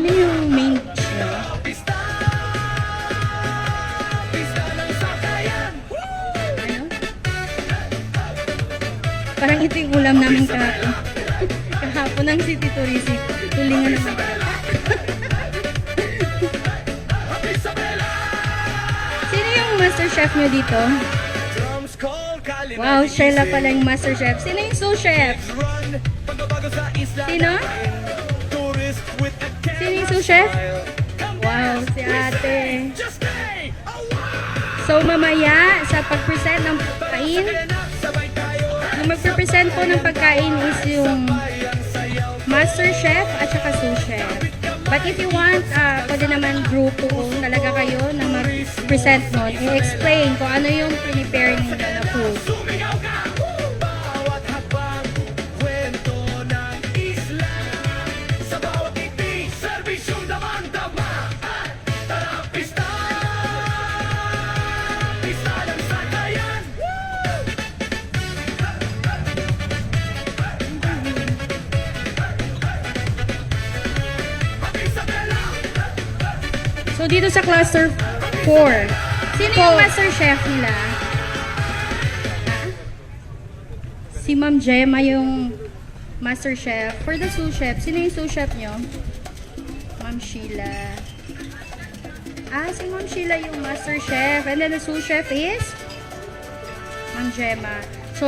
Ano yung main dish nyo? Ano? Parang ito yung ulam namin kahapon. Kahapon ng City Tourism. Tulingan naman. Sino yung master chef nyo dito? Wow, Sheila pala yung master chef. Sino yung sous chef? Sino? Sino yung sous chef? Wow, si ate. So mamaya sa pag-present ng pagkain, yung mag-present po ng pagkain is yung master chef at saka sous chef. But if you want, pwede naman grupo kung talaga kayo na mag-present nun, i-explain kung ano yung prepare nyo na food. So, dito sa cluster 4, sino yung master chef nila? Si Ma'am Gemma yung master chef. For the sous chef, sino yung sous chef nyo? Ma'am Sheila. Si Ma'am Sheila yung master chef. And then the sous chef is? Ma'am Gemma. So,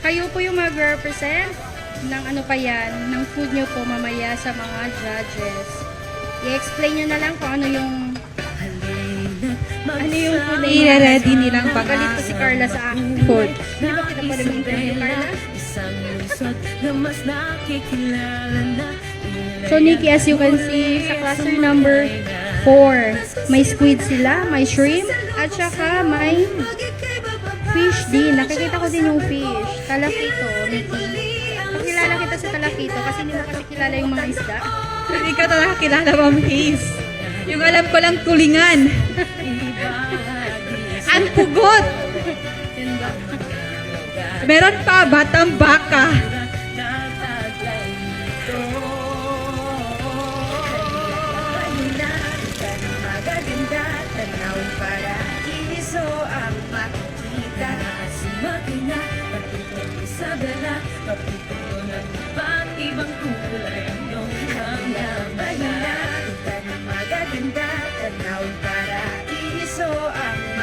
kayo po yung mag-represent ng ano pa yan, ng food nyo po mamaya sa mga judges. I-explain nyo na lang kung ano yung food na i-ready nilang Magalit po si Carla sa akin. food. Di ba kita pala yung interview, Carla? So, Nikki, as you can see, sa cluster number 4, may squid sila, may shrimp, at saka may fish din. Nakikita ko din yung fish. Talakito, Nikki. Pakilala kita sa talakito kasi hindi mo kasi kilala yung mga isda. Hindi ka talaga kilala, Ma'am Haze. Yung alam ko lang tulingan. Ang pugot. Meron pa, batang baka.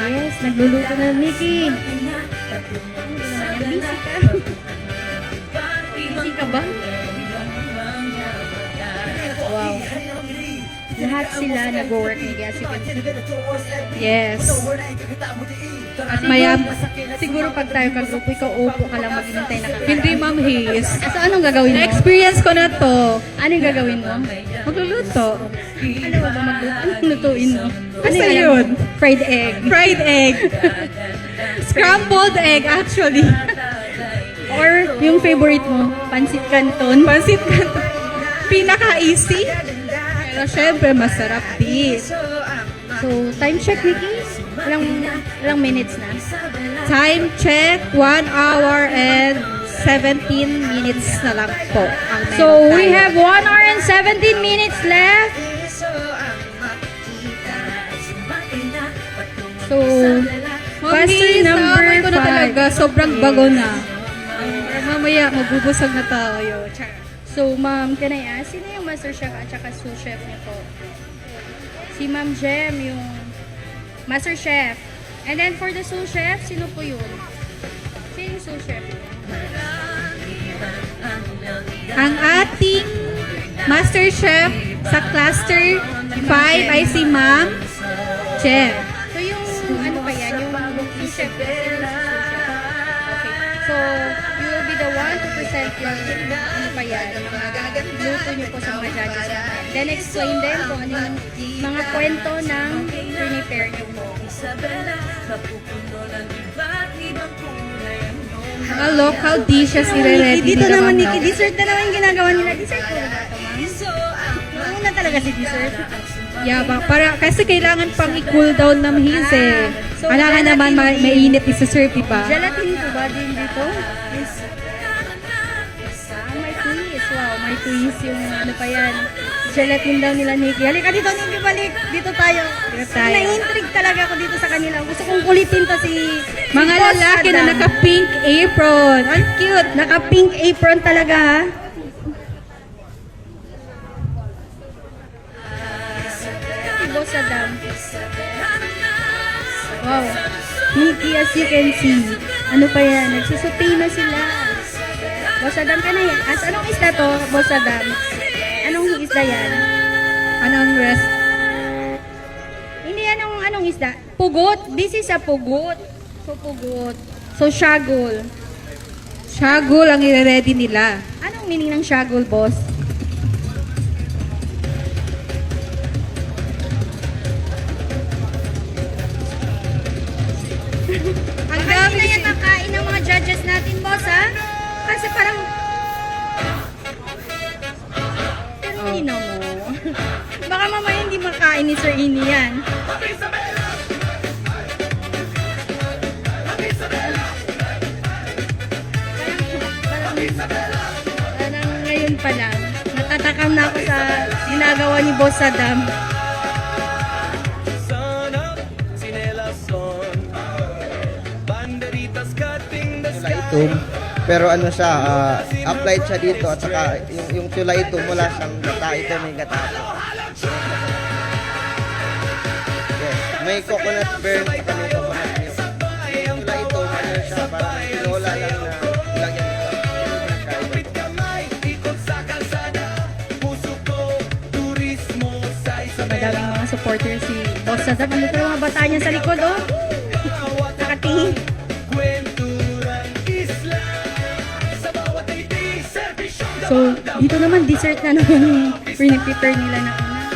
Yes, nagluluto na Nikki. Busy ka. Busy ka ba? Wow. Lahat sila nag-work ni As you can see. Yes. At maya, siguro pag tayo kagrupo, ikaw upo ka lang maghintay na kakain. Hindi, Ma'am Haze. So, anong gagawin mo? Na-experience ko na to. Anong gagawin mo? Magluluto. Ano ba magluto? Anong lutuin mo? Basta yung alam yun. mo? Fried egg. Fried egg. Scrambled egg, actually. Or yung favorite mo, pansit canton. Pansit canton. Pinaka-easy. Pero syempre, masarap din. So, time check, Nikki. Ilang minutes na? Time check, 1 hour and 17 minutes na lang po. Ang meron So, we tayo. have 1 hour and 17 minutes left. So, cluster number Naamay ko na 5. talaga. Sobrang bago na. Mamaya, mabubusog na tayo. So, ma'am, can I ask, sino yung master chef at saka sous chef niyo po? Si Ma'am Jem, yung master chef. And then for the sous chef, sino po yun? Sino yung sous chef? Ang ating master chef sa cluster 5 ay si Ma'am Jem. So, yung ano pa yan? Yung sous chef. Sino yung sous chef? Okay. So, you will be the one to present yung ano pa yan, luto nyo po sa mga judges. Then, explain din kung ano yung mga kwento ng prepare nyo po. Mga local dishes i-ready Dito nila, naman, Ma'am Nikki, Jem. dessert na naman yung ginagawa nila. Dessert po ba ito, ma'am? Una talaga si dessert. Yeah, kasi kailangan pang i-cool down ng his eh. So, Kailangan naman mainit i-serve, diba? Gelatin po ba din dito? Yes. May twist. Wow, may twist yung ano pa yan. gelatin daw nila, Nikki. Halika dito, Nikki, balik. Dito tayo. Dito tayo. Na-intrigue talaga ako dito sa kanila. Gusto kong kulitin to si Mga si Boss lalaki na Adam. naka-pink apron. Ang cute. Naka-pink apron talaga, ha? Si Boss Adam. Wow. Nikki, as you can see. Ano pa yan? Nagsusupay na sila. Boss Adam ka na yan. Anong isda to, Boss Adam? Anong isda yan? Anong rest? Hindi, anong isda? Pugot. This is a pugot. So, pugot. So, shagul. Shagul ang i-ready nila. Anong meaning ng shagul, boss? Ang Baka dami hindi na yan makain ng mga judges natin, boss, ha? Kasi parang... Pero hindi na mo. Baka mamaya hindi makain ni Sir Ini yan. Parang ngayon pa lang. Natatakam na ako sa ginagawa ni Boss Adam. Tulaitum. Pero ano siya, applied siya dito at saka yung tulaitum wala siyang gata. Ito may gata. Yes. May coconut burn at may coconut milk. Yung tulaitum, ano siya, parang tinola lang na lagyan ito. Madaming mga supporters si Boss Adam. Ano ito yung mga bata niya sa likod, oh? Nakatingin. So, dito naman, dessert na naman yung prepare nila na una.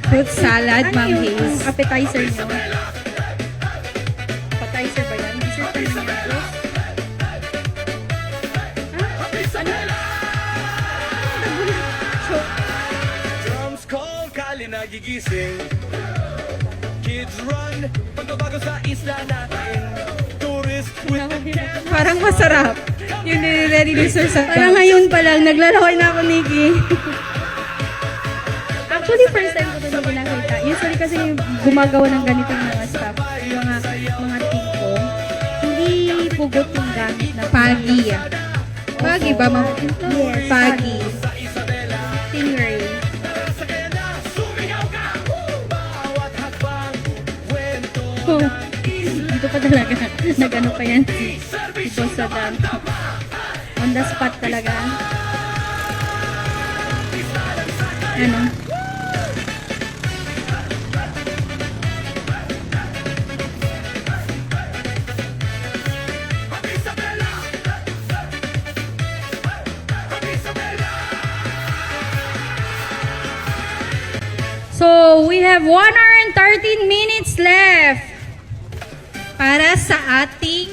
Fruit salad, Ma'am Ano yung Haze. appetizer nyo? Appetizer ba yan? Dessert na naman yan, boss? Ha? Ano? So, Drums call, kali nagigising. Kids run, pagbabago sa isla natin. Tourist with the camera. Parang masarap. Yung nire-ready ni Sir sa parang ngayon pa lang, naglalakay na ako, Nikki. Actually, first time ko ito na nakita. Usually kasi gumagawa ng ganitong mga stuff. Yung mga tipo. Hindi pugot yung gamit na Pagi. Pagi ba, Ma'am? Yes, Pagi. Stingray. Oh, dito pa talaga. Nag-ano pa yan si Boss Adam. On the spot talaga. Ano? So, we have 1 hour and 13 minutes left. Para sa ating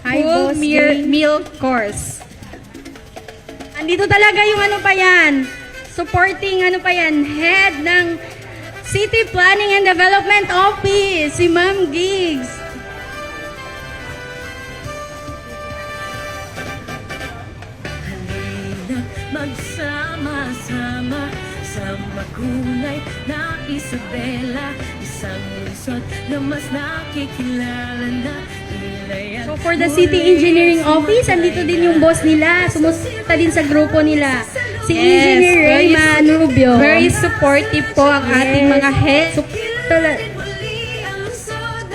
Hi, full Boss meal course. Andito talaga yung ano pa yan. Supporting ano pa yan. Head ng City Planning and Development Office. Si Ma'am Gigs. Magsama-sama sa makulay na Isabela, isang lungsod na mas nakikilala na ilaya. So for the City Engineering Office, andito din yung boss nila. Sumusta din sa grupo nila. Si Engineer Rayman Rubio. Very supportive po ang ating mga head.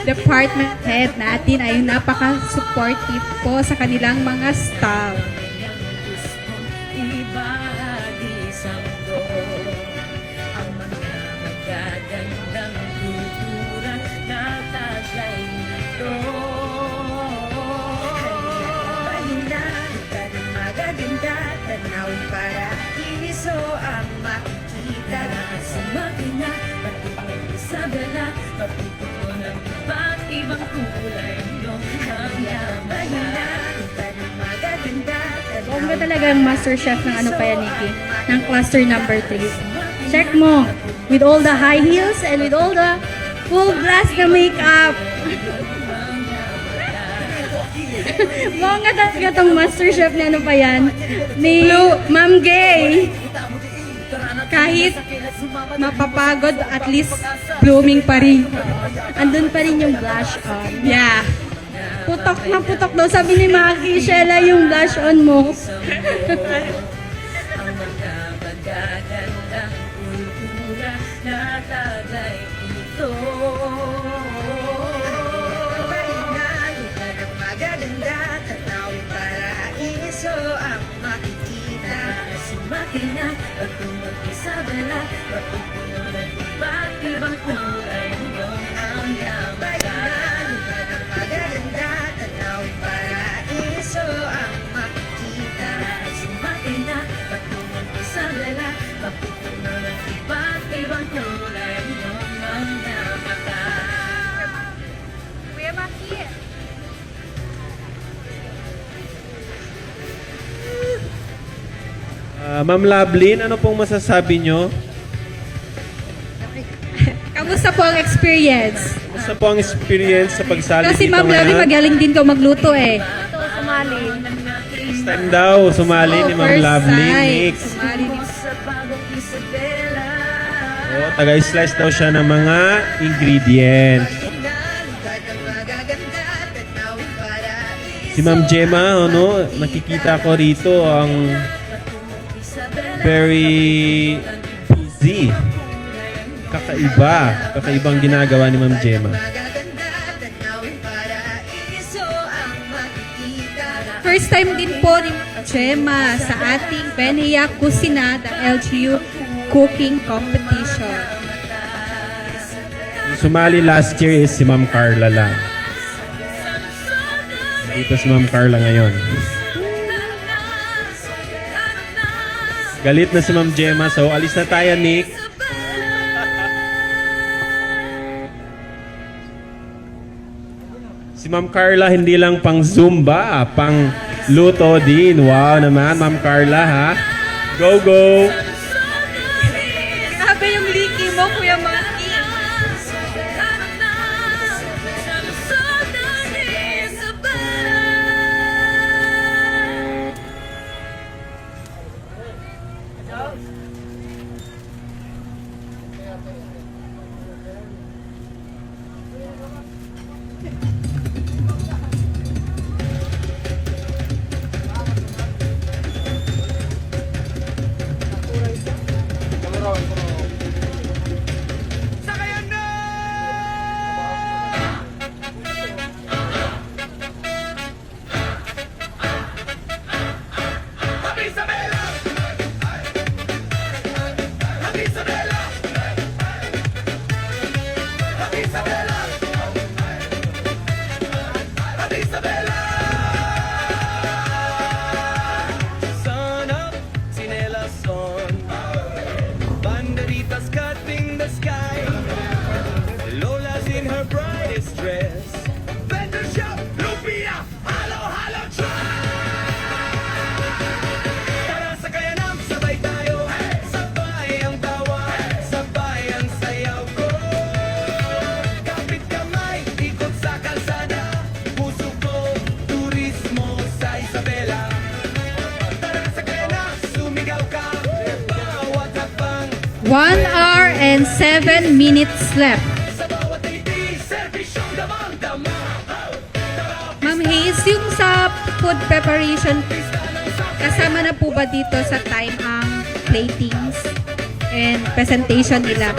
Department head natin ay napaka-supportive po sa kanilang mga staff. Ibahagi sa mundo ang mga magagandang kultura na taglay nito. Halina, halina, magaganda, tanaw para iso ang makikita. Sa makina, patupong sa gala, patupong ng iba't ibang kulay yung hanggang halina, halina, magaganda, Bongga talaga ang master chef ng ano pa yan, Nikki. Ng cluster number 3. Check mo. With all the high heels and with all the full glass na makeup. Mga talaga tong master chef ni ano pa yan? Ni Ma'am Gay. Kahit mapapagod, at least blooming pa rin. Andun pa rin yung blush on. Yeah. Putok na putok daw. Sabi ni Maki, Sheila, yung blush on mo. Ang mga magagandang kultura na tagay ito. Pahinga, lugar ng magaganda, tanawin paraiso ang makikita. Sumakay na, pagtumag sa dala, pagpupuno ng iba't ibang kulay mong ang yaman. Lugar ng magaganda, tanawin paraiso ang makikita. Sumakay na, pagtumag sa dala, pagpupuno ng iba't ibang kulay mong ang yaman. Kuya Maki. Ma'am Lovelyn, ano pong masasabi nyo? Kamusta po ang experience? Kumusta po ang experience sa pagsali Kasi dito Ma'am Lovely, ngayon? magaling din ko magluto eh. Ito, sumali. First time daw, sumali ni Ma'am First Lovelyn. time. Mix. Sumali ni Sa bagong Isabela. Oh, taga-slice daw siya ng mga ingredients. Si Ma'am Gemma, ano, nakikita ko rito ang very busy. Kakaibang ginagawa ni Ma'am Gemma. First time din po ni Chema sa ating Benhia Cucinada LGU Cooking Competition. Yung sumali last year is si Ma'am Carla lang. Dito si Ma'am Carla ngayon. Galit na si Ma'am Gemma, so alis na tayo, Nick. Si Ma'am Carla hindi lang pang Zumba, pang luto din. Wow naman, Ma'am Carla, ha? Go, go! Grabe yung liki mo, Kuya Maki. Sakayan na! Happy Isabela! Happy Isabela! Happy Isabela! Happy Isabela! Sun up, chinelas on. Banderitas cutting the sky. Lola's in her brightest dress. Vendor shop, Lupia, halo, halo, try! Tara sa kayanam, sabay tayo. Sabay ang tawa, sabay ang sayaw ko. Kapit kamay, ikot sa kalsada. Puso ko, turismo sa Isabela. Tara sa kayanam, sumigaw ka. Bawat hakbang 1 hour and 7 minutes left. sa bawat TV, serbisyong damang-dama. Ma'am Hayes, yung sa food preparation, kasama na po ba dito sa time ang platings and presentation nila?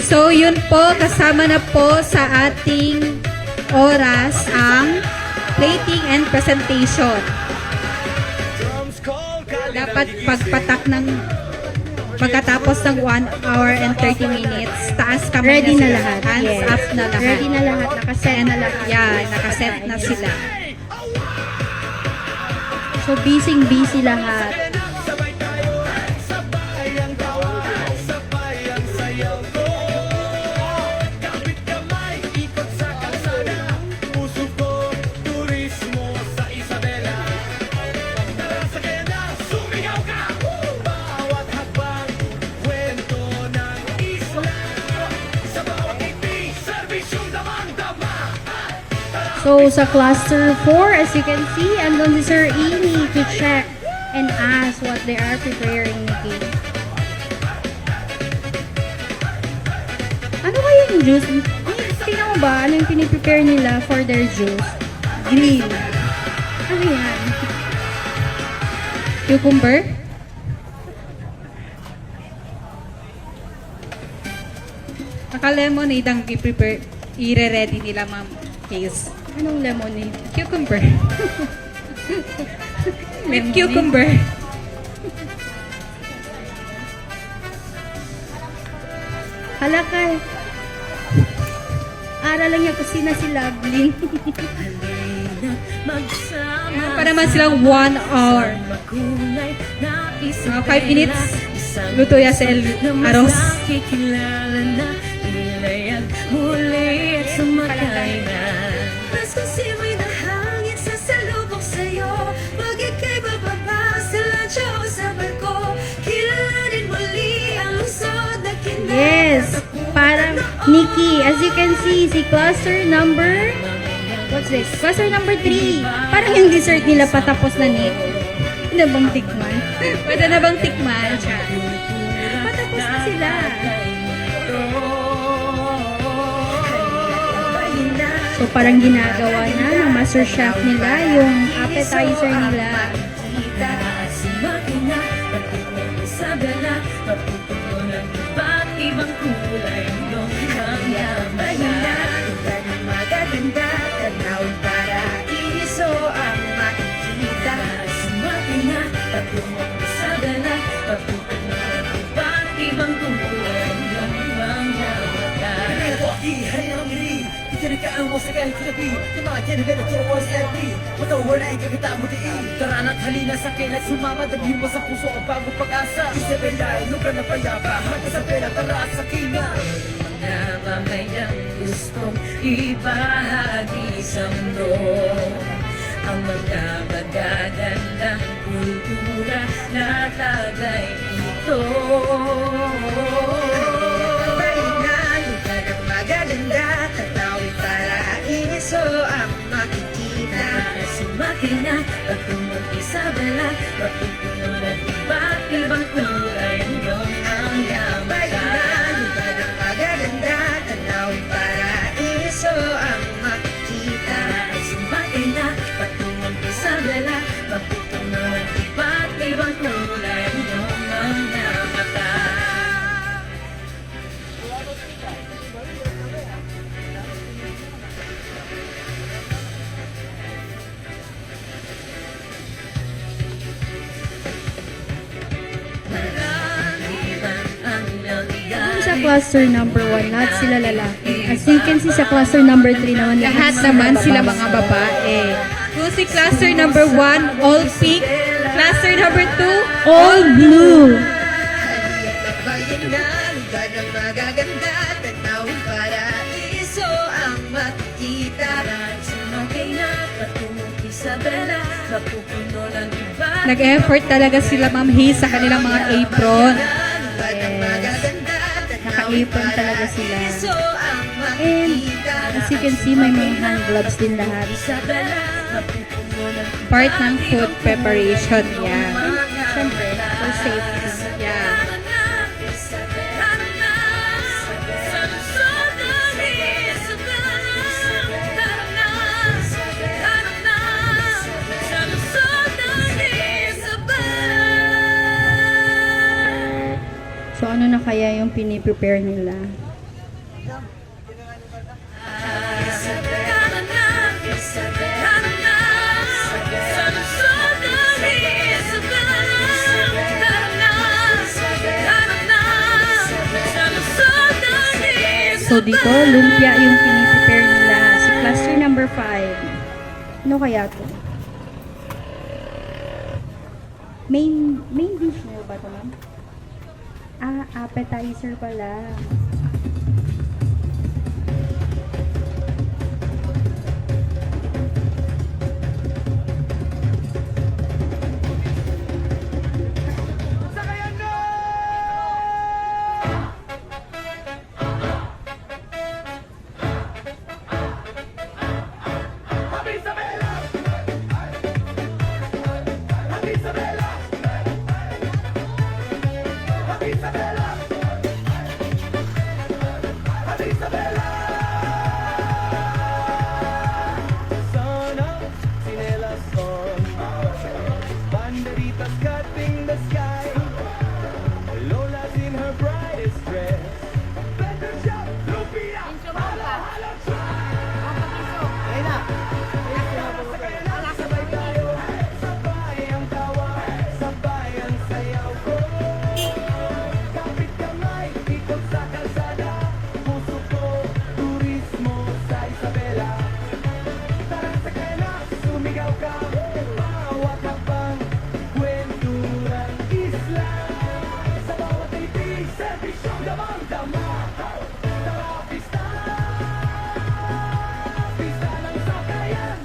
So, yun po, kasama na po sa ating oras ang plating and presentation. Drums call, Dapat pagpatak ng pagkatapos ng 1 hour and 30 minutes, taas kamay Ready na sila. lahat. Hands Yes. up na lahat. Ready na lahat. Nakaset na lahat. Yeah, nakaset na sila. So, busy lahat. sabay tayo, sabay ang tawa, sabay ang sayaw ko. Kapit kamay, ikot sa kalsada, puso ko, turismo sa Isabela. Tara sa kaya sumigaw ka, bawat hakbang, kwento ng isla. Sa bawat TV, serbisyong damang-dama. So, sa cluster 4, as you can see, andun si Sir Amy to check and ask what they are preparing, Nikki. Ano kaya yung juice? Tingnan mo ba? Ano yung piniprepare nila for their juice? Green. Ano yan? Cucumber? Naka-lemonade ang i-prepare, i-ready nila, Ma'am Haze. Anong lemonade? Cucumber. With cucumber. Halakay. Aral lang yan kasi na si Lovely. Pa naman silang 1 hour. Mga 5 minutes. Luto ya sa aros. Nakikilala na, ilayag muli at sumakay na. Mas kasi may nahangin sa salubok sa'yo. Pag ika'y bababa sa lancha o sa barko, kilalanin muli ang lungsod na Yes. Parang Nikki, as you can see, si cluster number... What's this? Cluster number 3. Parang yung dessert nila patapos na, Nick. Ano bang tikman? Pwede na bang tikman siya? Patapos na sila. So parang ginagawa na ng master chef nila yung appetizer nila. Ibang kulay nung kamay-mahina. Iba na magaganda, tanawin paraiso ang makikita. Sumati na, patungong sa dala, papupunan iba't ibang kulay nung mga mata. Tara na't halina sa akin at sumama. Dalhin mo sa puso ang bagong pag-asa. Isabela, lugar na payapahan. Isabela, tara at sakina. Mga mamayang gustong ibahagi sa mundo, ang mga magagandang kultura na tagay ito. Lugar ng magaganda, tanawin paraiso ang makikita. Sumakay na, patungong Isabela, papupuno ng iba't ibang kulay ng mga mata. Lugar ng magaganda, tanawin paraiso ang makikita. Sumakay na, patungong Isabela, papupuno ng iba't ibang kulay ng mga mata. Yung sa cluster number 1, lahat sila lalaki. As you can see sa cluster number 3 naman, Lahat naman sila mga babae. Kung si cluster number 1, all pink. Cluster number 2, all blue. Bayan na, lugar ng magaganda, tanawin paraiso ang makikita. Sumakay na, patungong Isabela, mapupuno ng iba. nag-effort talaga sila, Ma'am Haze, sa kanilang mga apron. Naka-apron talaga sila. And as you can see, may mga hand gloves din lahat. Part ng food preparation yan. Siyempre, for safety. Yeah. So, ano na kaya yung piniprepare nila? So, dito, lumpia yung piniprepare nila. Si cluster number 5. Ano kaya to? Main dish na ba ito, ma'am? Ah, appetizer pala. cutting the sky. Lola's in her brightest dress. Better shop, Lupita. Halo, halo, sabay tayo. Sabay ang tawa, sabay ang sayaw ko. Kapit kamay, ikot sa kalsada. Puso ko, turismo sa Isabela. Tara sakay na, sumigaw ka. Maawa ka pang kwenturang isla. Sa bawat titig, serbisyong damang-dama. Tara, pista! Pista ng sakayan!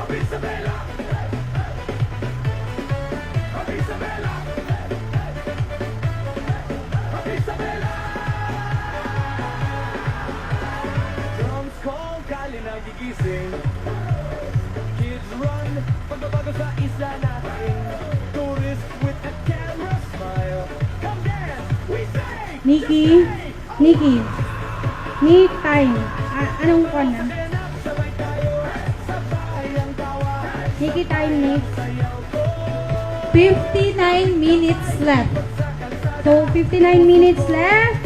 Of Isabela! Of Isabela! Of Isabela! Drums call, kali nagigising. Kids run, pagbabago sa isla natin. Tourists with a camera smile. Come dance, we sing! Nikki, Nikki, Nick time. Anong kon na? Sabay tayo, sabay ang tawa. Nikki time, Nick. 59 minutes left. So, 59 minutes left.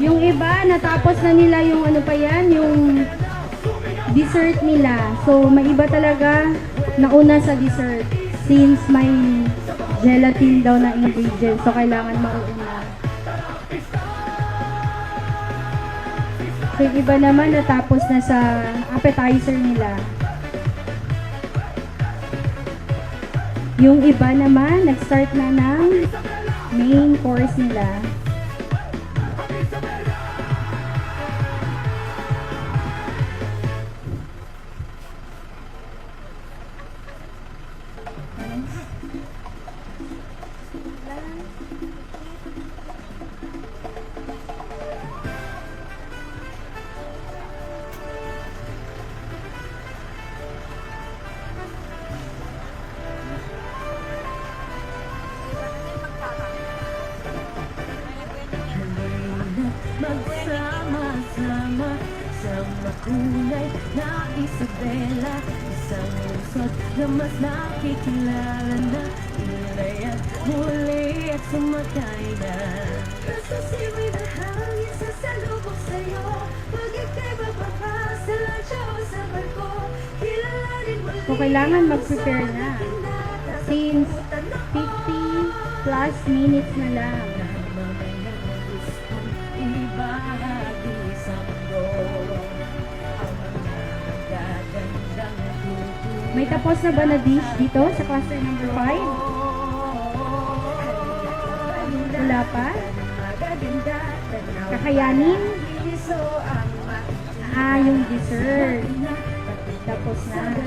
Yung iba, natapos na nila yung ano pa yan, yung dessert nila. So, may iba talaga nauna sa dessert since may gelatin daw na ingredients. So, kailangan mauuna. So, yung iba naman natapos na sa appetizer nila. Yung iba naman, nag-start na ng main course nila. Magsama-sama sa makulay na Isabela. Isang lungsod na mas nakikilala na. Ilayan muli at sumakay na. Basta simoy na hangin sa salubok sa'yo. Pag ika'y bababa sa lancha o sa barko, kilalanin muli. So, kailangan mag-prepare na. Since 50 plus minutes na lang. May tapos na ba na dish dito sa cluster number 5? Wala pa? Kakayanin? Yung dessert. Tapos na.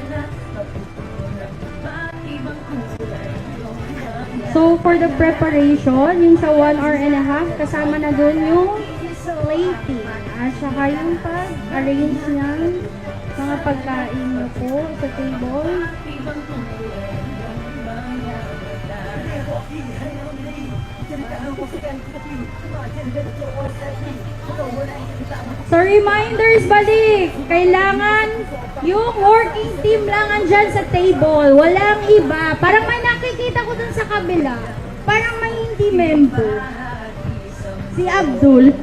So, for the preparation, yung sa 1 hour and a half, kasama na dun yung plating. At saka yung pag-arrange ng mga pagkain nyo po sa table. So, reminders balik. Kailangan yung working team lang andyan sa table. Walang iba. Parang may nakikita ko dun sa kabila. Parang may hindi member. Si Abdul.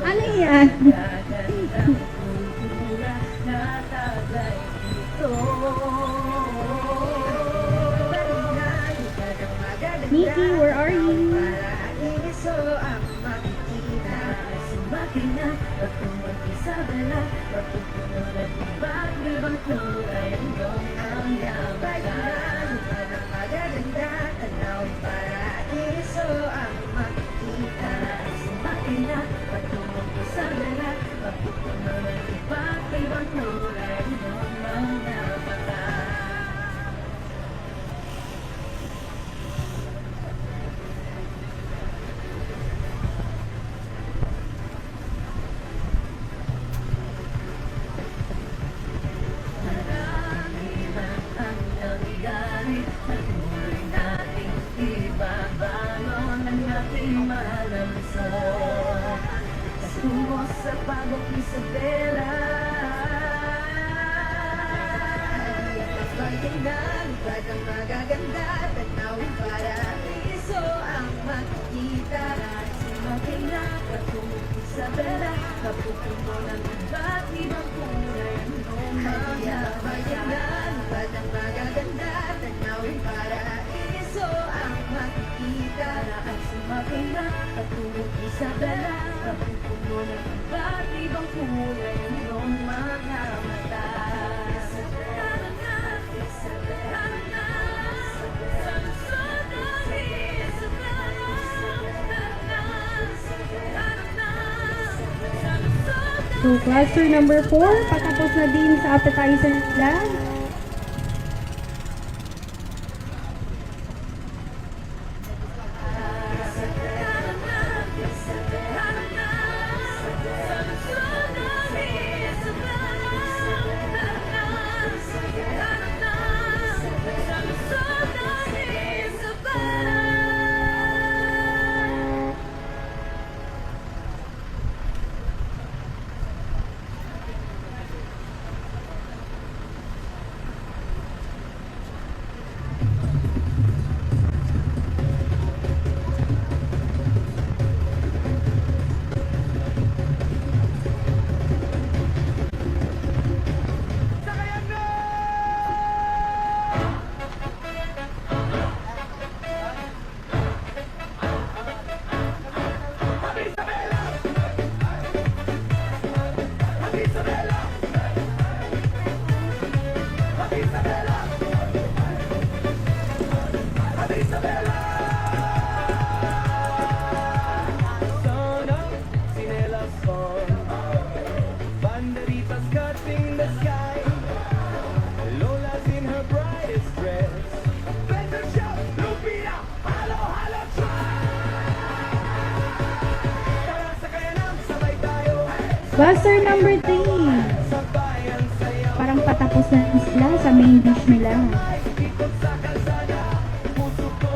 Ano yan? Nikki, where are you? magandang batang magaganda, tanawin paraiso ang makikita. Sumaking na patungkol Isabela, kapupuno ng iba't ibang kulay ang mga magandang batang magaganda, tanawin paraiso ang makikita. At sumaking na patungkol Isabela, kapupuno ng iba't ibang kulay ang mga mata. So, cluster number 4, patapos na din sa appetizer nila. Son of Sinelas on, banderitas cutting the sky. Lola's in her brightest dress. Better shout, Lupita! Halo, halo, try! Tara, sakayan ang sabay tayo. Cluster number 3, Sabay ang sayaw. parang patapos na sila sa main dish nila. Ikot sa kalsada, puso ko,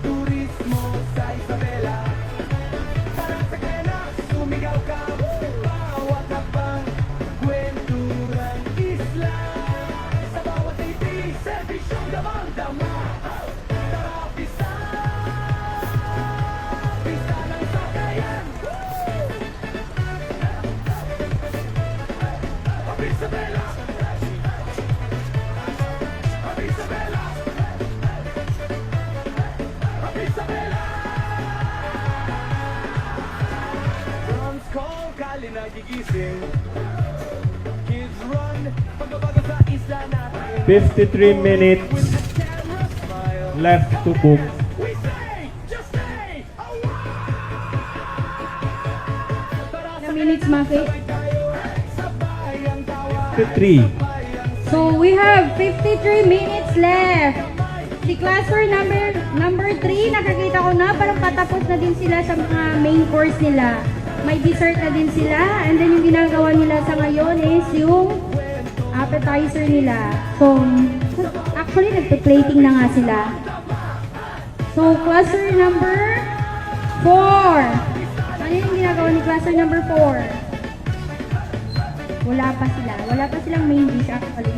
turismo sa Isabela. Parang sa kena, sumigaw ka, bawat habang kwenturang isla. Sa bawat titi, serbisyong damang-dama. Tara, pista! Pista ng sakayan! Isabela! Isabela! Isabela! Drums call, kali nagigising. Kids run, pagbabago sa isla natin. 53 minutes Camera smile. left to book. We say, just stay a while. Na minutes, Maki? Sabay ang tawa. 53. So, we have 53 minutes left. Si cluster number 3, nakakita ko na, parang patapos na din sila sa mga main course nila. May dessert na din sila, and then yung ginagawa nila sa ngayon is yung appetizer nila. So, actually, nagpe-plating na nga sila. So, cluster number 4. Ano yung ginagawa ni cluster number 4? Wala pa sila. Wala pa silang main dish actually.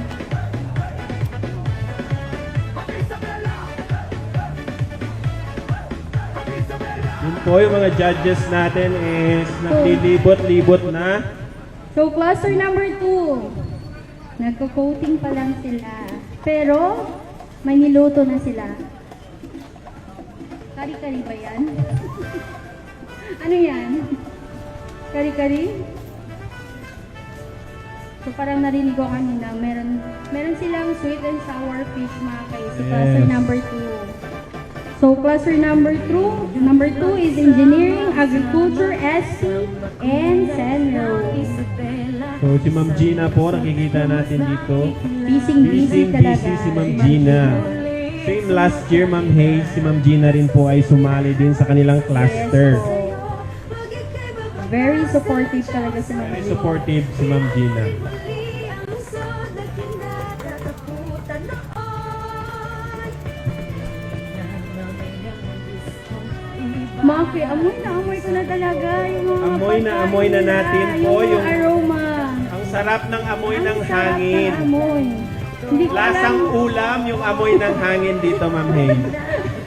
Yun po yung mga judges natin is naglilibot-libot na. So, cluster number 2. Nagko-coating pa lang sila. Pero, may niluto na sila. Kari-kari ba yan? Ano yan? Kari-kari? So, parang narinig ko kanina, meron silang sweet and sour fish mga kayo. So, cluster Yes. number 2. So, cluster number 2 is engineering, agriculture, SC, and Senro. So si Ma'am Gina po, nakikita natin dito. Busy talaga. Busy si Ma'am Gina. Same last year, Ma'am Hayes, si Ma'am Gina rin po ay sumali din sa kanilang cluster. Yes, po. Very supportive talaga si Ma'am Very Gina. supportive si Ma'am Gina. Maki, amoy ko na talaga yung mga Amoy na natin po yung yung aroma. ang sarap ng amoy Ang ng sarap hangin. ng amoy. Hindi ko alam. Lasang ulam yung amoy ng hangin dito, Ma'am Hazel.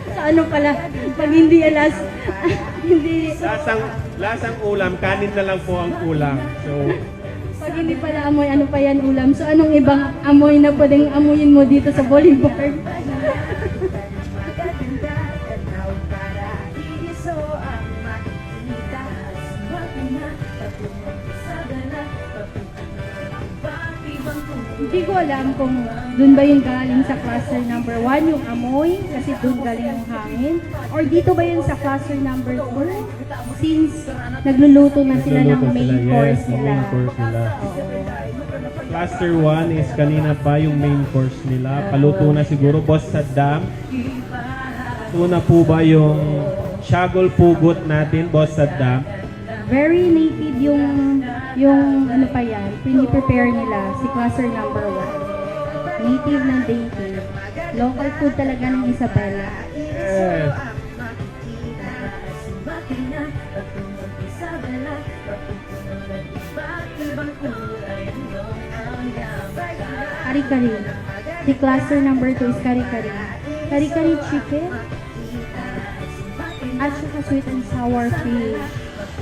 Sa ano pala, pag hindi alas, hindi, Lasang ulam, kanin na lang po ang kulang. So, pag hindi pala amoy, ano pa yan ulam? So anong ibang amoy na pwedeng amuyin mo dito sa boulevard? Hindi ko alam kung dun ba yung galing sa cluster number 1, yung amoy, kasi dun galing yung hangin. Or dito ba yun sa cluster number 2? Since nagluluto na sila ng nagluluto main sila. course Yes, nila. main course nila. Oo. Cluster 1 is kanina pa yung main course nila. Paluto na siguro, Boss Saddam. Ito na po ba yung Shagol Pugot natin, Boss Saddam? Very native yung ano pa yan, prepare nila si cluster number 1. Native ng dative. Local food talaga ng Isabela. Yes. Kari-kari. Si cluster number 2 is kari-kari. Kari-kari chicken. At saka sweet and sour fish.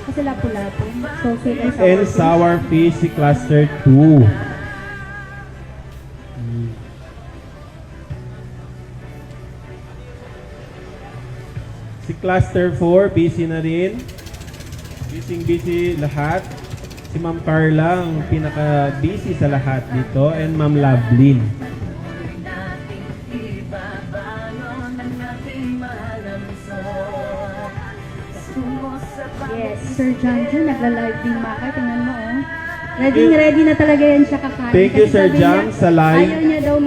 Kasi lapu-lapu. So sweet and sour And fish. sour fish si cluster 2. Si cluster 4, busy na rin. Busy lahat. Si Ma'am Carla ang pinaka-busy sa lahat dito. And Ma'am Lovelyn. Yes, Sir Janju, nagla-live din Maka. Tingnan mo, oh. Ready na talaga yan siya kakain. Thank you, Kasi Sir sabi Jam, niya, sa live. Ayaw niya daw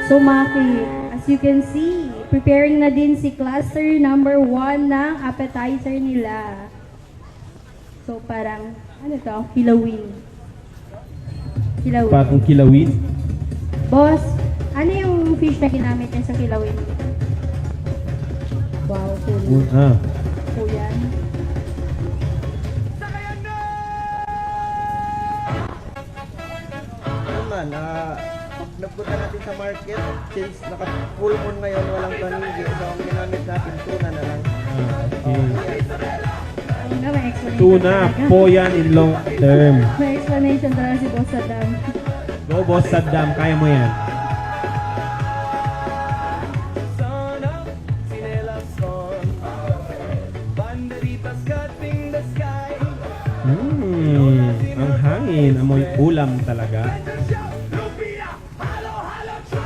So Maki, as you can see, preparing na din si cluster number 1 ng appetizer nila. So parang, ano to? Kilawin. Kilawin. Patong kilawin. Boss, ano yung fish na ginamit niya sa kilawin? Wow, cool. So yan. Naman, nagpunta natin sa market, since naka-full moon ngayon, walang tanigi. So, ang ginamit natin, tuna na lang. Okay. Tuna, may explanation Tuna talaga. po yan in long term. May explanation talaga si Boss Adam. Go, Boss Saddam. Kaya mo yan. Sun up, sinelas on. Banderitas cutting the sky. Ang hangin. Amoy ulam talaga. Lumpia, halo, halo, try!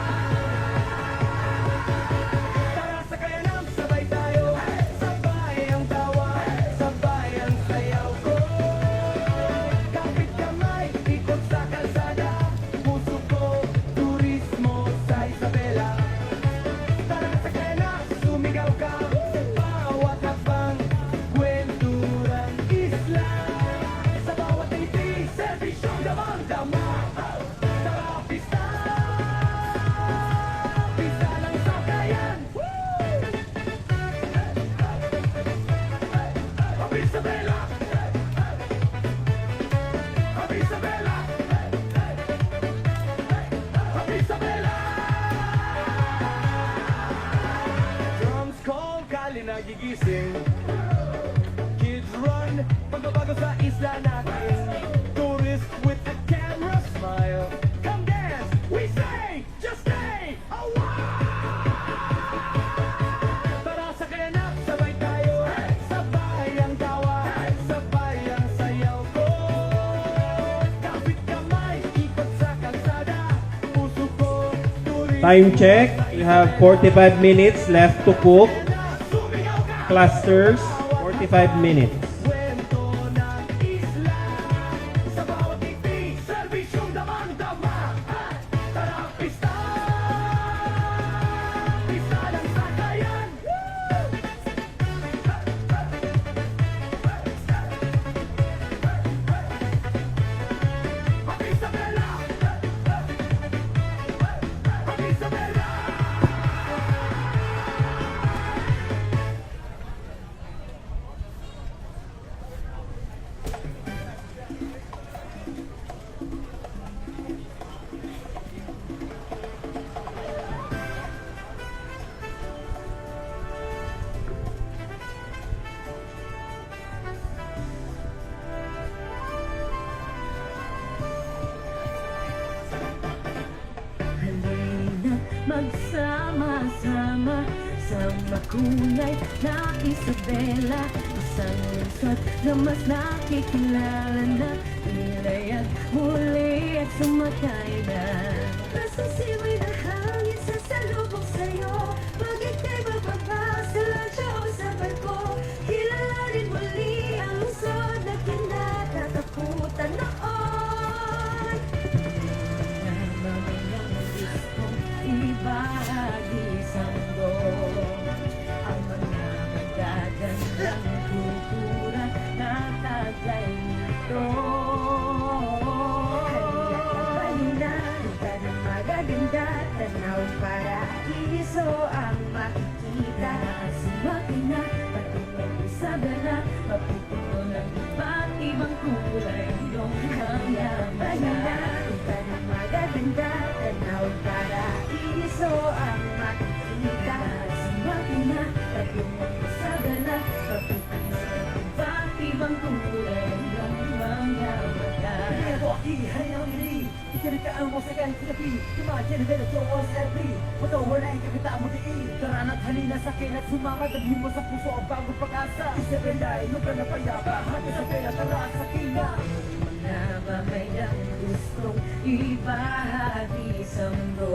Tara sa kayanang, sabay tayo. Sabay ang tawa, sabay ang sayaw ko. Kapit kamay, ikot sa kalsada. Puso ko, turismo sa Isabela. Tara sa kayanang, sumigaw ka. Bawat hakbang, kwenturang isla. Sa bawat ngiti, serbisyong damang-dama. Tara, pista! Pista ng sakayan! Isabela! Isabela! Isabela! Drums call, kali nagigising. Kids run, pagbabago sa isla natin. Tourists with the camera smile. Time check. We have 45 minutes left to cook. Clusters, 45 minutes. Kwento ng isla sa bawat ngiti, serbisyong damang-dama. Tara, pista! Pista ng sakayan! Isabela! Isabela! Halina magsama-sama sa makulay na Isabela, isang lungsod na mas nakikilala na, nilayag muli at sumakay na. Basta simoy na hangin sa salubong sa'yo, pag ika'y bababa sa lancha o sa barko, kilalanin muli ang lungsod na kinatatakutan noon. Ibahagi sa mundo ang mga magagandang kultura na taglay nito. Halina, punta ng magaganda, tanaw paraiso ang makikita. Sumakay na, patungkol Isabela, mapupuno ng iba't ibang kulay iyong kayamanan. Punta ng magaganda, tanaw paraiso ang makikita. Sumakay na, patungkol Isabela, mapupuno ng iba't ibang kulay iyong kayamanan. Ikinikaan mo sa kahit sinabi, imagine na ito o serbi, matawala ang kakita mo diin. Tara na't halina sa akin at sumama, dalhin mo sa puso ang bagong pag-asa. Isabela, inog ka na payapa, at Isabela, tara sa kina. Na ba may gustong ibahagi sa mundo?